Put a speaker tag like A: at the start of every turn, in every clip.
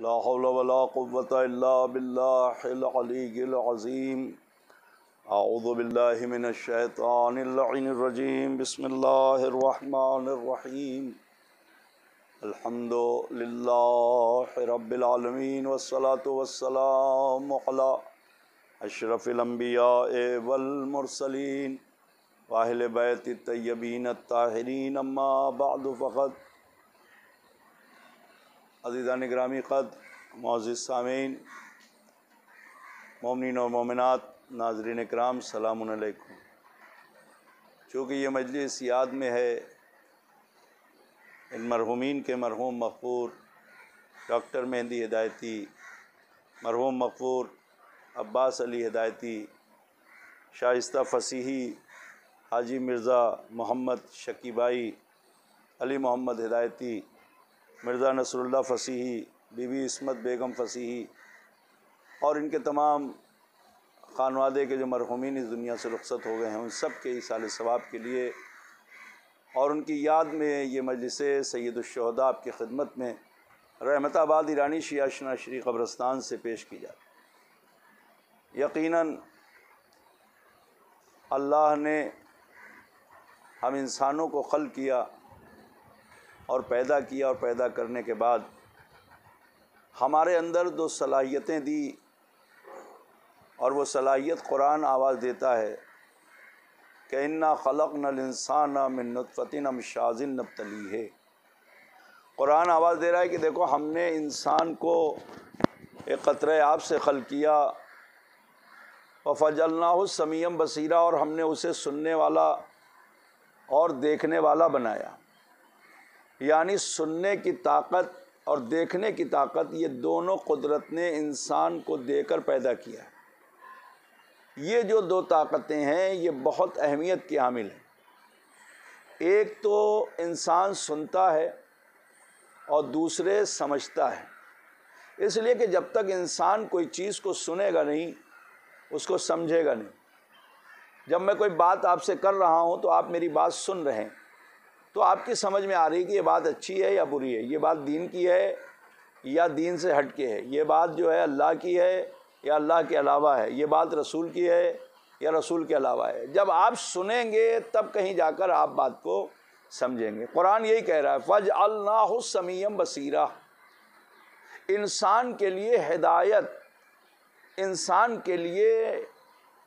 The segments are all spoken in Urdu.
A: لا حول ولا قوة الا باللہ العلی العظیم۔ اعوذ باللہ من الشیطان اللعین الرجیم۔ بسم اللہ الرحمن الرحیم۔ الحمد للہ رب العالمین والصلاة والسلام علی اشرف الانبیاء والمرسلین واہل بیت الطیبین الطاہرین، اما بعد فقط۔ عزیزان گرامی قدر، معزز سامعین، مومنین و مومنات، ناظرین کرام، سلام علیکم۔ چونکہ یہ مجلس یاد میں ہے ان مرحومین کے، مرحوم مغفور ڈاکٹر مہندی ہدایتی، مرحوم مغفور عباس علی ہدایتی، شائستہ فصیحی حاجی مرزا محمد شکیبائی، علی محمد ہدایتی، مرزا نصر اللہ فصیحی، بی بی عصمت بیگم فصیحی، اور ان کے تمام خانوادے کے جو مرحومین اس دنیا سے رخصت ہو گئے ہیں، ان سب کے ایصال ثواب کے لیے اور ان کی یاد میں یہ مجلس سید الشہداء آپ کی خدمت میں رحمت آباد ایرانی شیعہ اشنا شری قبرستان سے پیش کی جاتی۔ یقیناً اللہ نے ہم انسانوں کو خلق کیا اور پیدا کرنے کے بعد ہمارے اندر دو صلاحیتیں دی، اور وہ صلاحیت قرآن آواز دیتا ہے کہ انا خلقنا الانسان من نطفۃ امشاج نبتلیہ۔ قرآن آواز دے رہا ہے کہ دیکھو ہم نے انسان کو ایک قطرہ آب سے خلق کیا، وفجعلناہ سمیعا بصیرا، اور ہم نے اسے سننے والا اور دیکھنے والا بنایا۔ یعنی سننے کی طاقت اور دیکھنے کی طاقت، یہ دونوں قدرت نے انسان کو دے کر پیدا کیا ہے۔ یہ جو دو طاقتیں ہیں یہ بہت اہمیت کی حامل ہیں۔ ایک تو انسان سنتا ہے اور دوسرے سمجھتا ہے۔ اس لیے کہ جب تک انسان کوئی چیز کو سنے گا نہیں، اس کو سمجھے گا نہیں۔ جب میں کوئی بات آپ سے کر رہا ہوں تو آپ میری بات سن رہے ہیں، تو آپ کی سمجھ میں آ رہی کہ یہ بات اچھی ہے یا بری ہے، یہ بات دین کی ہے یا دین سے ہٹ کے ہے، یہ بات جو ہے اللہ کی ہے یا اللہ کے علاوہ ہے، یہ بات رسول کی ہے یا رسول کے علاوہ ہے۔ جب آپ سنیں گے تب کہیں جا کر آپ بات کو سمجھیں گے۔ قرآن یہی کہہ رہا ہے فَجْعَلْنَاهُ سَمِيعًا بَصِيرًا۔ انسان کے لیے ہدایت، انسان کے لیے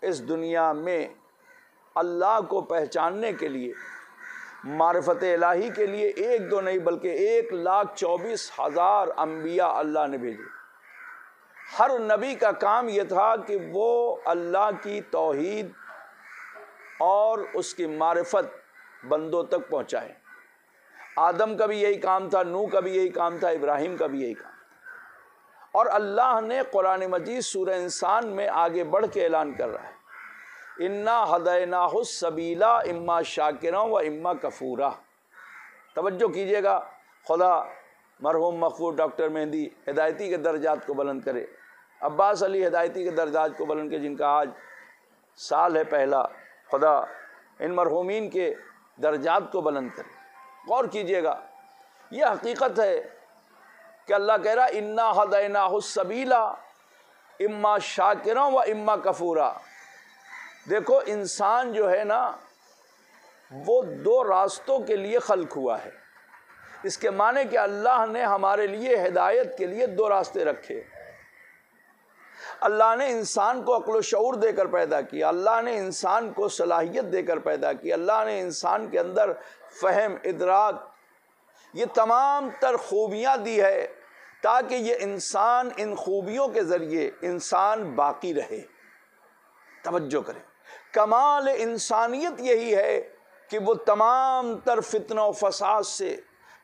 A: اس دنیا میں اللہ کو پہچاننے کے لیے، معرفت الہی کے لیے ایک دو نہیں بلکہ 1,24,000 انبیاء اللہ نے بھیجے۔ ہر نبی کا کام یہ تھا کہ وہ اللہ کی توحید اور اس کی معرفت بندوں تک پہنچائے۔ آدم کا بھی یہی کام تھا، نوح کا بھی یہی کام تھا، ابراہیم کا بھی یہی کام تھا۔ اور اللہ نے قرآن مجید سورہ انسان میں آگے بڑھ کے اعلان کر رہا ہے انا ہدیناہ السبیل اما شاکرا و اما کفورا۔ توجہ کیجیے گا، خدا مرحوم مغفور ڈاکٹر مہندی ہدایتی کے درجات کو بلند کرے، عباس علی ہدایتی کے درجات کو بلند کرے، جن کا آج سال ہے پہلا۔ خدا ان مرحومین کے درجات کو بلند کرے۔ غور کیجیے گا، یہ حقیقت ہے کہ اللہ کہہ رہا انا ہدیناہ السبیل اما شاکرا و اما کفورا۔ دیکھو انسان جو ہے نا، وہ دو راستوں کے لیے خلق ہوا ہے۔ اس کے معنی کہ اللہ نے ہمارے لیے ہدایت کے لیے دو راستے رکھے۔ اللہ نے انسان کو عقل و شعور دے کر پیدا کیا، اللہ نے انسان کو صلاحیت دے کر پیدا کی، اللہ نے انسان کے اندر فہم، ادراک، یہ تمام تر خوبیاں دی ہے تاکہ یہ انسان ان خوبیوں کے ذریعے انسان باقی رہے۔ توجہ کریں، کمال انسانیت یہی ہے کہ وہ تمام تر فتنہ و فساد سے،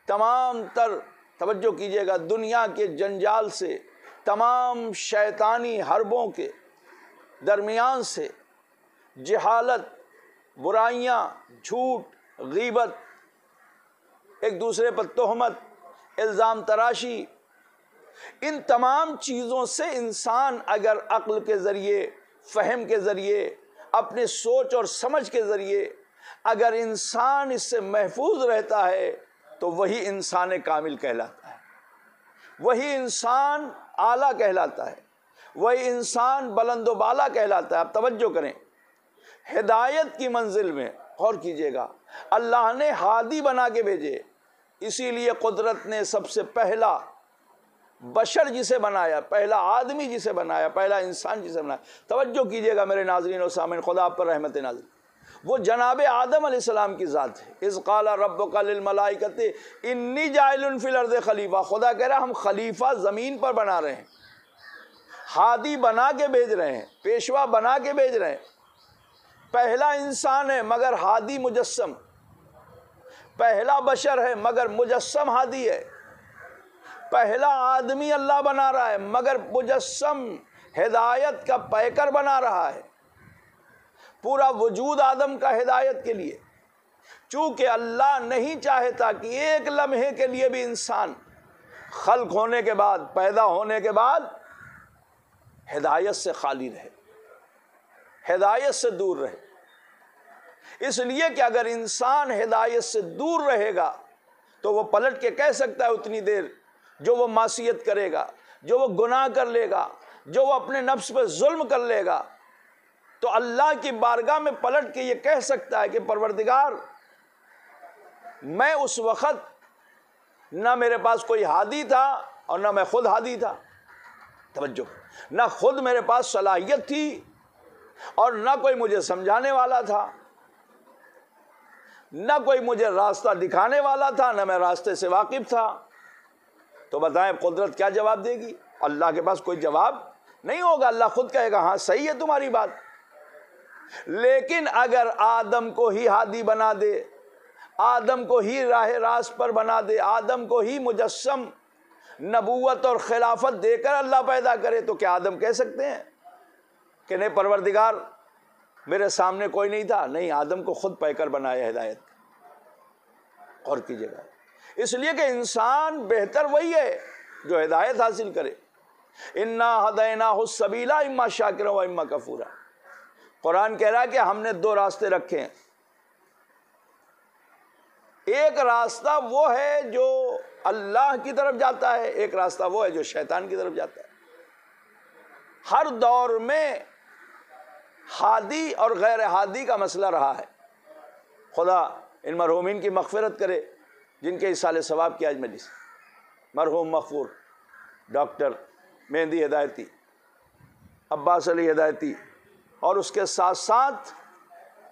A: تمام تر، توجہ کیجیے گا، دنیا کے جنجال سے، تمام شیطانی حربوں کے درمیان سے، جہالت، برائیاں، جھوٹ، غیبت، ایک دوسرے پر تہمت، الزام تراشی، ان تمام چیزوں سے انسان اگر عقل کے ذریعے، فہم کے ذریعے، اپنے سوچ اور سمجھ کے ذریعے اگر انسان اس سے محفوظ رہتا ہے تو وہی انسان کامل کہلاتا ہے۔ وہی انسان اعلیٰ کہلاتا ہے، وہی انسان بلند و بالا کہلاتا ہے۔ آپ توجہ کریں، ہدایت کی منزل میں غور کیجیے گا، اللہ نے ہادی بنا کے بھیجے، اسی لیے قدرت نے سب سے پہلا بشر جسے بنایا، پہلا آدمی جسے بنایا، پہلا انسان جسے بنایا، توجہ کیجیے گا میرے ناظرین و سامعین، خدا آپ پر رحمت نازل، وہ جناب آدم علیہ السلام کی ذات ہے۔ اذ قال ربک للملائکۃ انی جاعل فی الارض خلیفہ، خدا کہہ رہا ہم خلیفہ زمین پر بنا رہے ہیں، ہادی بنا کے بھیج رہے ہیں، پیشوا بنا کے بھیج رہے ہیں۔ پہلا انسان ہے مگر ہادی مجسم، پہلا بشر ہے مگر مجسم ہادی ہے، پہلا آدمی اللہ بنا رہا ہے مگر مجسم ہدایت کا پیکر بنا رہا ہے۔ پورا وجود آدم کا ہدایت کے لیے، چونکہ اللہ نہیں چاہتا کہ ایک لمحے کے لیے بھی انسان خلق ہونے کے بعد، پیدا ہونے کے بعد ہدایت سے خالی رہے، ہدایت سے دور رہے۔ اس لیے کہ اگر انسان ہدایت سے دور رہے گا تو وہ پلٹ کے کہہ سکتا ہے اتنی دیر جو وہ معصیت کرے گا، جو وہ گناہ کر لے گا، جو وہ اپنے نفس پہ ظلم کر لے گا، تو اللہ کی بارگاہ میں پلٹ کے یہ کہہ سکتا ہے کہ پروردگار، میں اس وقت نہ میرے پاس کوئی ہادی تھا اور نہ میں خود ہادی تھا، توجہ، نہ خود میرے پاس صلاحیت تھی اور نہ کوئی مجھے سمجھانے والا تھا، نہ کوئی مجھے راستہ دکھانے والا تھا، نہ میں راستے سے واقف تھا۔ تو بتائیں قدرت کیا جواب دے گی؟ اللہ کے پاس کوئی جواب نہیں ہوگا، اللہ خود کہے گا ہاں صحیح ہے تمہاری بات۔ لیکن اگر آدم کو ہی ہادی بنا دے، آدم کو ہی راہ راست پر بنا دے، آدم کو ہی مجسم نبوت اور خلافت دے کر اللہ پیدا کرے، تو کیا آدم کہہ سکتے ہیں کہ نہیں پروردگار میرے سامنے کوئی نہیں تھا؟ نہیں، آدم کو خود پیکر بنایا ہدایت۔ غور کیجیے گا، اس لیے کہ انسان بہتر وہی ہے جو ہدایت حاصل کرے۔ انا ہدیناہ السبیل اما شاکرا و اما کفورا، قرآن کہہ رہا ہے کہ ہم نے دو راستے رکھے ہیں، ایک راستہ وہ ہے جو اللہ کی طرف جاتا ہے، ایک راستہ وہ ہے جو شیطان کی طرف جاتا ہے۔ ہر دور میں ہادی اور غیر ہادی کا مسئلہ رہا ہے۔ خدا ان مرحومین کی مغفرت کرے جن کے اصالِ ثواب کی آج مجلس، مرحوم مغفور ڈاکٹر مہندی ہدایتی، عباس علی ہدایتی، اور اس کے ساتھ ساتھ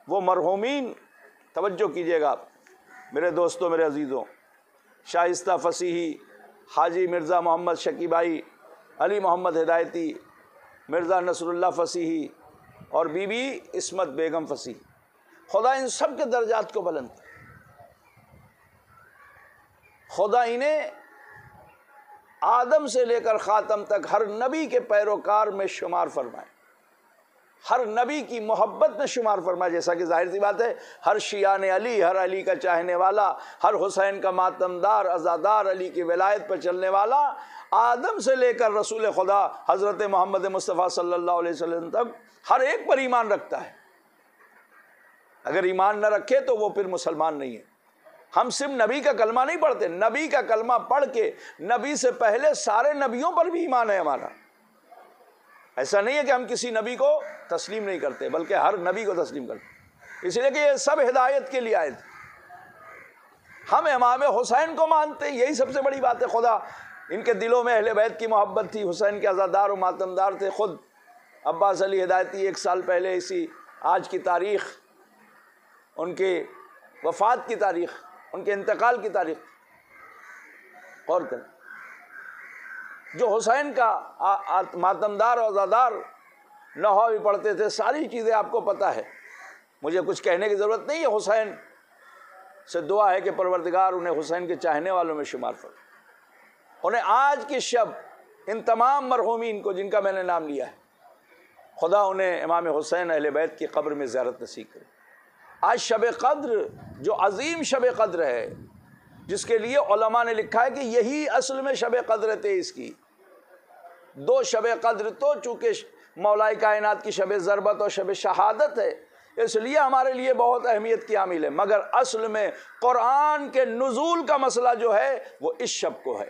A: وہ مرحومین، توجہ کیجیے گا میرے دوستوں، میرے عزیزوں، شائستہ فصیحی، حاجی مرزا محمد شکیبائی، علی محمد ہدایتی، مرزا نصر اللہ فصیحی اور بی بی عصمت بیگم فصیحی، خدا ان سب کے درجات کو بلند کرے، خدا انہیں آدم سے لے کر خاتم تک ہر نبی کے پیروکار میں شمار فرمائے، ہر نبی کی محبت میں شمار فرمائے۔ جیسا کہ ظاہر سی بات ہے، ہر شیعان علی، ہر علی کا چاہنے والا، ہر حسین کا ماتمدار، عزادار، علی کی ولایت پر چلنے والا، آدم سے لے کر رسول خدا حضرت محمد مصطفیٰ صلی اللہ علیہ وسلم تک ہر ایک پر ایمان رکھتا ہے۔ اگر ایمان نہ رکھے تو وہ پھر مسلمان نہیں ہے۔ ہم صرف نبی کا کلمہ نہیں پڑھتے، نبی کا کلمہ پڑھ کے نبی سے پہلے سارے نبیوں پر بھی ایمان ہے ہمارا۔ ایسا نہیں ہے کہ ہم کسی نبی کو تسلیم نہیں کرتے، بلکہ ہر نبی کو تسلیم کرتے، اس لیے کہ یہ سب ہدایت کے لیے آئے تھے۔ ہم امام حسین کو مانتے ہیں، یہی سب سے بڑی بات ہے۔ خدا ان کے دلوں میں اہل بیت کی محبت تھی، حسین کے عزادار و ماتمدار تھے۔ خود عباس علی ہدایتی 1 سال پہلے اسی آج کی تاریخ، ان کی وفات کی تاریخ، ان کے انتقال کی تاریخ غور کریں، جو حسین کا ماتمدار اور عزادار نحو بھی پڑھتے تھے، ساری چیزیں آپ کو پتہ ہے، مجھے کچھ کہنے کی ضرورت نہیں ہے۔ حسین سے دعا ہے کہ پروردگار انہیں حسین کے چاہنے والوں میں شمار فرمائے، انہیں آج کی شب ان تمام مرحومین کو جن کا میں نے نام لیا ہے، خدا انہیں امام حسین اہل بیت کی قبر میں زیارت نصیب کرے۔ آج شب قدر جو عظیم شب قدر ہے، جس کے لیے علماء نے لکھا ہے کہ یہی اصل میں شب قدر 23 کی، 2 شب قدر تو چونکہ مولا کائنات کی شب ضربت اور شب شہادت ہے، اس لیے ہمارے لیے بہت اہمیت کی حامل ہے، مگر اصل میں قرآن کے نزول کا مسئلہ جو ہے وہ اس شب کو ہے۔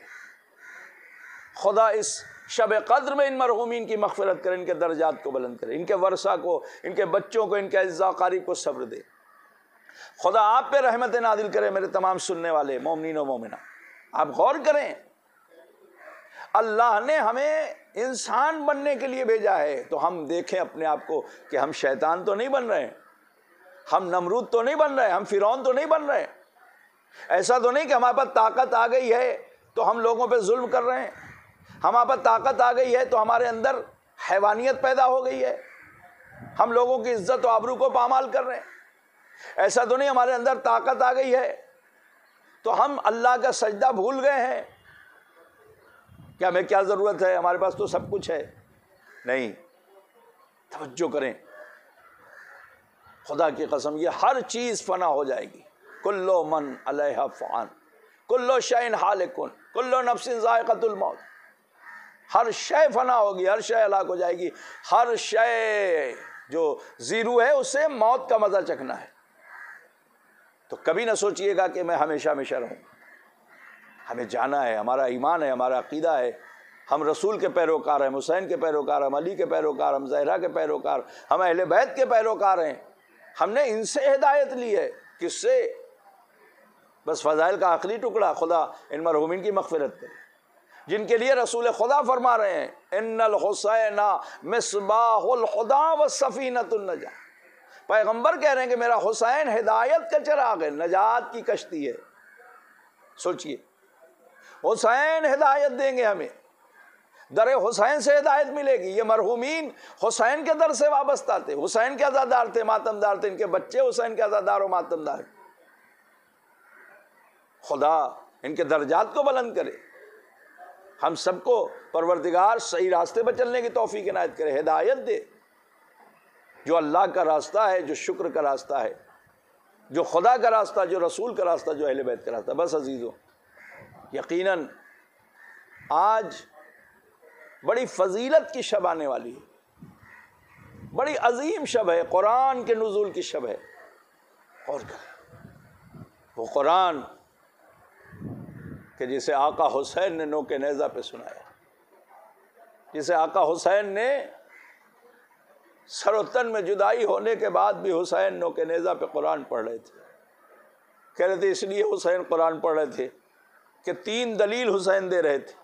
A: خدا اس شب قدر میں ان مرحومین کی مغفرت کرے، ان کے درجات کو بلند کرے، ان کے ورثہ کو، ان کے بچوں کو، ان کے اعزاء قاریب کو صبر دے۔ خدا آپ پہ رحمت نازل کرے میرے تمام سننے والے مومنین و مومنات۔ آپ غور کریں، اللہ نے ہمیں انسان بننے کے لیے بھیجا ہے، تو ہم دیکھیں اپنے آپ کو کہ ہم شیطان تو نہیں بن رہے ہیں، ہم نمرود تو نہیں بن رہے، ہم فرعون تو نہیں بن رہے۔ ایسا تو نہیں کہ ہمارے پاس طاقت آ گئی ہے تو ہم لوگوں پہ ظلم کر رہے ہیں، ہمارے پاس طاقت آ گئی ہے تو ہمارے اندر حیوانیت پیدا ہو گئی ہے، ہم لوگوں کی عزت و آبرو کو پامال کر رہے ہیں۔ ایسا تو نہیں ہمارے اندر طاقت آ گئی ہے تو ہم اللہ کا سجدہ بھول گئے ہیں کہ ہمیں کیا ضرورت ہے، ہمارے پاس تو سب کچھ ہے۔ نہیں، توجہ کریں، خدا کی قسم یہ ہر چیز فنا ہو جائے گی۔ کل من علیہا فان، کل شیء ہالک، کل نفس ذائقۃ الموت۔ ہر شے فنا ہوگی، ہر شے ہلاک ہو جائے گی، ہر شے جو زیرو ہے اسے موت کا مزہ چکھنا ہے۔ تو کبھی نہ سوچئے گا کہ میں ہمیشہ ہمیشہ رہوں، ہمیں جانا ہے، ہمارا ایمان ہے، ہمارا عقیدہ ہے، ہم رسول کے پیروکار ہیں، حسین کے پیروکار، ہم علی کے پیروکار، ہم زہرا کے پیروکار، ہم اہل بیت کے پیروکار ہیں۔ ہم نے ان سے ہدایت لی ہے، کس سے؟ بس فضائل کا آخری ٹکڑا، خدا ان مرحومین کی مغفرت کرے، جن کے لیے رسول خدا فرما رہے ہیں ان الحسین مصباح الہدی وسفینۃ النجاۃ۔ پیغمبر کہہ رہے ہیں کہ میرا حسین ہدایت کا چراغ ہے، نجات کی کشتی ہے۔ سوچئے، حسین ہدایت دیں گے ہمیں، در حسین سے ہدایت ملے گی۔ یہ مرحومین حسین کے در سے وابستہ تھے، حسین کے عزادار تھے، ماتم دار تھے، ان کے بچے حسین کے عزادار و ماتم دار۔ خدا ان کے درجات کو بلند کرے، ہم سب کو پروردگار صحیح راستے پر چلنے کی توفیق عنایت کرے، ہدایت دے۔ جو اللہ کا راستہ ہے، جو شکر کا راستہ ہے، جو خدا کا راستہ، جو رسول کا راستہ، جو اہل بیت کا راستہ۔ بس عزیزوں، یقیناً آج بڑی فضیلت کی شب آنے والی ہے، بڑی عظیم شب ہے، قرآن کے نزول کی شب ہے۔ اور وہ قرآن کہ جسے آقا حسین نے نوک نیزہ پہ سنایا، جسے آقا حسین نے سر و تن میں جدائی ہونے کے بعد بھی حسین نوک نیزہ پہ قرآن پڑھ رہے تھے۔ کہہ رہے تھے اس لیے حسین قرآن پڑھ رہے تھے کہ 3 دلیل حسین دے رہے تھے۔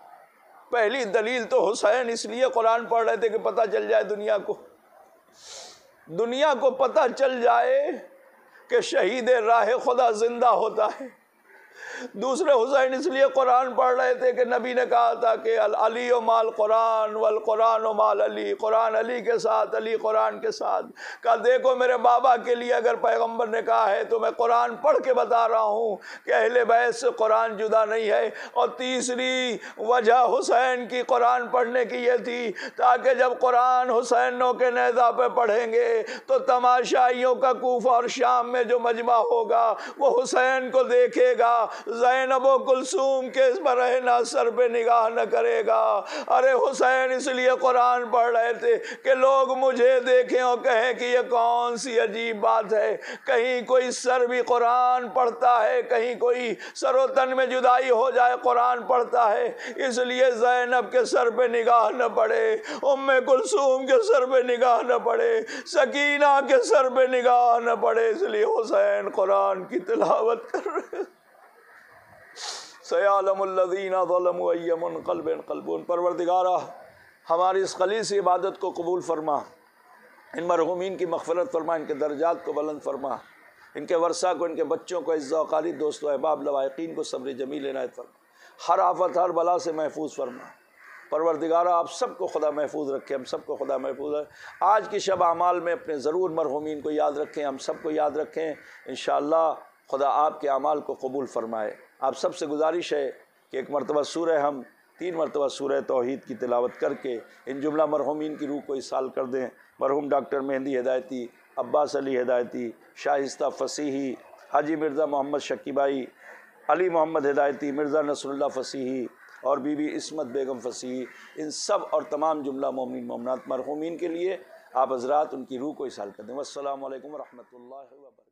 A: پہلی دلیل تو حسین اس لیے قرآن پڑھ رہے تھے کہ پتہ چل جائے دنیا کو پتہ چل جائے کہ شہید راہ خدا زندہ ہوتا ہے۔ دوسرے حسین اس لیے قرآن پڑھ رہے تھے کہ نبی نے کہا تھا کہ علی و مال قرآن والقرآن و مال علی، قرآن علی کے ساتھ، علی قرآن کے ساتھ۔ کہا دیکھو میرے بابا کے لیے اگر پیغمبر نے کہا ہے تو میں قرآن پڑھ کے بتا رہا ہوں کہ اہل بیت سے قرآن جدا نہیں ہے۔ اور تیسری وجہ حسین کی قرآن پڑھنے کی یہ تھی تاکہ جب قرآن حسین نوک نیزہ پہ پڑھیں گے تو تماشائیوں کا کوفہ اور شام میں جو مجمع ہوگا وہ حسین کو دیکھے گا، زینب و کلثوم کے برہنہ سر پہ نگاہ نہ کرے گا۔ ارے حسین اس لیے قرآن پڑھ رہے تھے کہ لوگ مجھے دیکھیں اور کہیں کہ یہ کون سی عجیب بات ہے، کہیں کوئی سر بھی قرآن پڑھتا ہے، کہیں کوئی سر و تن میں جدائی ہو جائے قرآن پڑھتا ہے۔ اس لیے زینب کے سر پہ نگاہ نہ پڑے، ام کلثوم کے سر پہ نگاہ نہ پڑے، سکینہ کے سر پہ نگاہ نہ پڑے، اس لیے حسین قرآن کی تلاوت کر رہے۔ سیعلم الذین ظلموا ای منقلب ینقلبون۔ پروردگارہ ہماری اس خلیص عبادت کو قبول فرما، ان مرحومین کی مغفرت فرما، ان کے درجات کو بلند فرما، ان کے ورثہ کو، ان کے بچوں کو، اعزاء و اقارب، دوست و احباب، لواحقین کو صبر جمیل عنایت فرما، ہر آفت ہر بلا سے محفوظ فرما۔ پروردگارہ آپ سب کو خدا محفوظ رکھے، ہم سب کو خدا محفوظ رکھے۔ آج کی شب اعمال میں اپنے ضرور مرحومین کو یاد رکھیں، ہم سب کو یاد رکھیں، انشاءاللہ خدا آپ کے اعمال کو قبول فرمائے۔ آپ سب سے گزارش ہے کہ ایک مرتبہ سورہ ہم 3 مرتبہ سورہ توحید کی تلاوت کر کے ان جملہ مرحومین کی روح کو اصال کر دیں۔ مرحوم ڈاکٹر مہندی ہدایتی، عباس علی ہدایتی، شائستہ فصیحی، حاجی مرزا محمد شکیبائی، علی محمد ہدایتی، مرزا نصر اللہ فصیحی اور بی بی عصمت بیگم فصیحی، ان سب اور تمام جملہ مومنین مومنات مرحومین کے لیے آپ حضرات ان کی روح کو اصال کر دیں۔ والسلام علیکم ورحمۃ اللہ وبرکاتہ۔